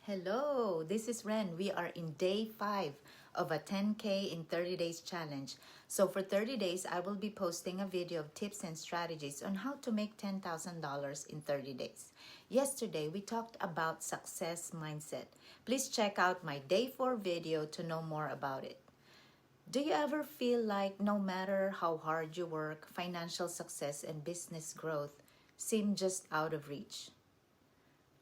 Hello, this is Ren. We are in day 5 of a 10K in 30 days challenge. So for 30 days, I will be posting a video of tips and strategies on how to make $10,000 in 30 days. Yesterday, we talked about success mindset. Please check out my day 4 video to know more about it. Do you ever feel like no matter how hard you work, financial success and business growth seem just out of reach?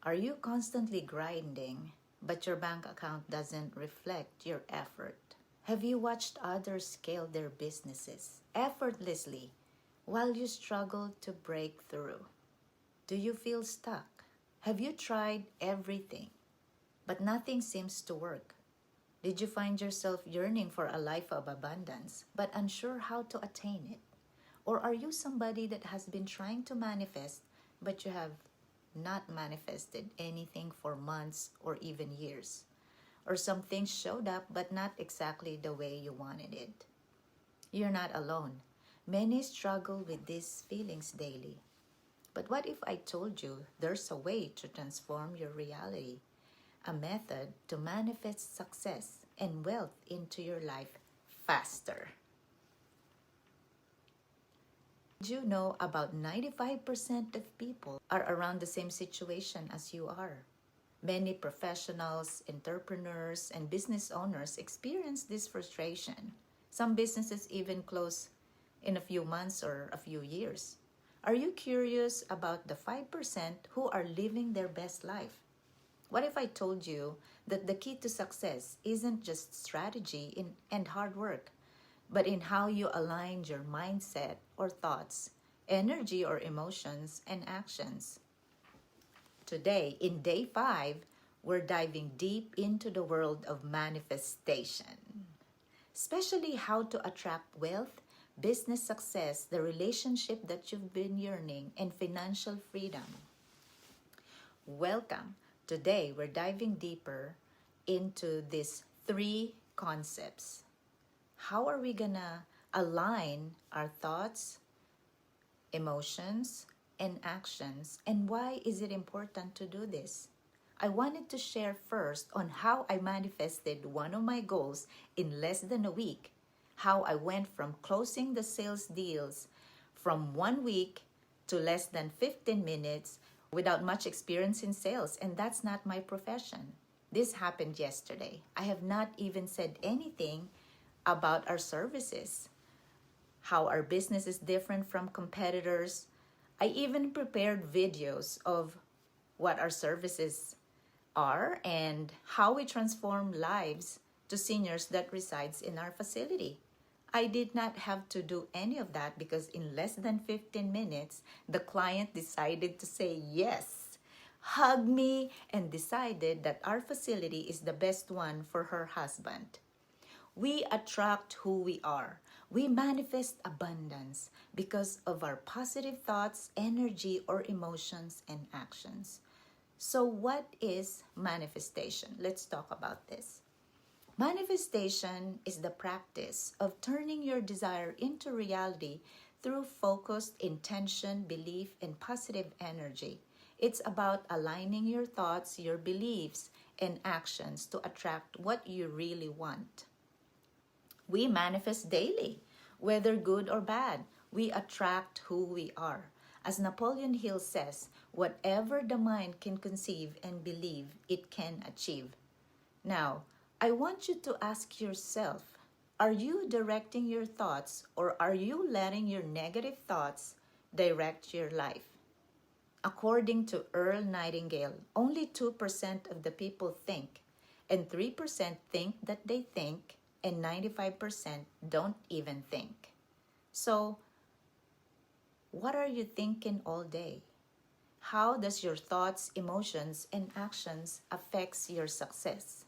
Are you constantly grinding, but your bank account doesn't reflect your effort? Have you watched others scale their businesses effortlessly while you struggle to break through? Do you feel stuck? Have you tried everything, but nothing seems to work? Did you find yourself yearning for a life of abundance, but unsure how to attain it? Or are you somebody that has been trying to manifest, but you have not manifested anything for months or even years? Or some things showed up but not exactly the way you wanted it? You're not alone. Many struggle with these feelings daily. But what if I told you there's a way to transform your reality? A method to manifest success and wealth into your life faster. Did you know about 95% of people are around the same situation as you are? Many professionals, entrepreneurs, and business owners experience this frustration. Some businesses even close in a few months or a few years. Are you curious about the 5% who are living their best life? What if I told you that the key to success isn't just strategy and hard work, but in how you align your mindset or thoughts, energy or emotions, and actions? Today, in day 5, we're diving deep into the world of manifestation, especially how to attract wealth, business success, the relationship that you've been yearning, and financial freedom. Welcome. Today, we're diving deeper into these 3 concepts. How are we gonna align our thoughts, emotions, and actions, and why is it important to do this? I wanted to share first on how I manifested one of my goals in less than a week, how I went from closing the sales deals from 1 week to less than 15 minutes without much experience in sales, and that's not my profession. This happened yesterday. I have not even said anything about our services, how our business is different from competitors. I even prepared videos of what our services are and how we transform lives to seniors that resides in our facility. I did not have to do any of that because in less than 15 minutes, the client decided to say yes, hug me, and decided that our facility is the best one for her husband. We attract who we are. We manifest abundance because of our positive thoughts, energy, or emotions and actions. So what is manifestation? Let's talk about this. Manifestation is the practice of turning your desire into reality through focused intention, belief, and positive energy. It's about aligning your thoughts, your beliefs, and actions to attract what you really want. We manifest daily, whether good or bad. We attract who we are. As Napoleon Hill says, whatever the mind can conceive and believe, it can achieve. Now, I want you to ask yourself, are you directing your thoughts or are you letting your negative thoughts direct your life? According to Earl Nightingale, only 2% of the people think, and 3% think that they think, and 95% don't even think. So, what are you thinking all day? How does your thoughts, emotions, and actions affects your success?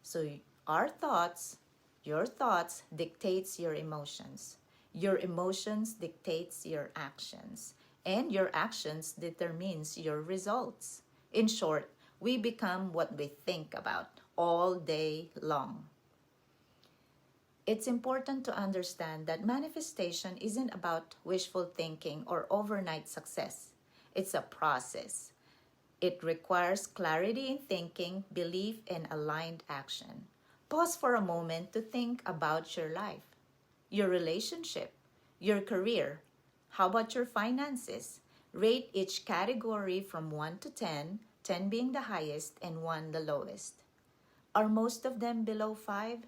So, your thoughts dictates your emotions. Your emotions dictates your actions. And your actions determines your results. In short, we become what we think about all day long. It's important to understand that manifestation isn't about wishful thinking or overnight success. It's a process. It requires clarity in thinking, belief, and aligned action. Pause for a moment to think about your life, your relationship, your career. How about your finances? Rate each category from 1 to 10, 10 being the highest and 1 the lowest. Are most of them below 5?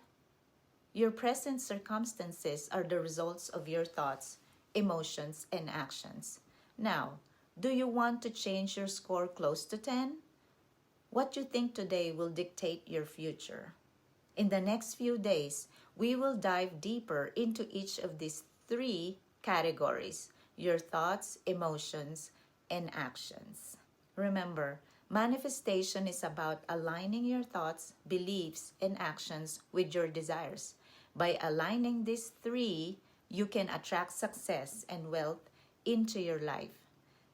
Your present circumstances are the results of your thoughts, emotions, and actions. Now, do you want to change your score close to 10? What you think today will dictate your future. In the next few days, we will dive deeper into each of these 3 categories: your thoughts, emotions, and actions. Remember, manifestation is about aligning your thoughts, beliefs, and actions with your desires. By aligning these 3, you can attract success and wealth into your life.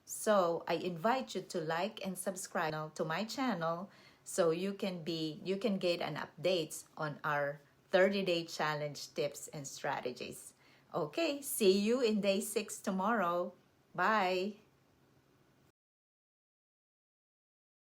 So I invite you to like and subscribe to my channel so you can get an updates on our 30-day challenge tips and strategies. Okay, see you in day 6 tomorrow. Bye.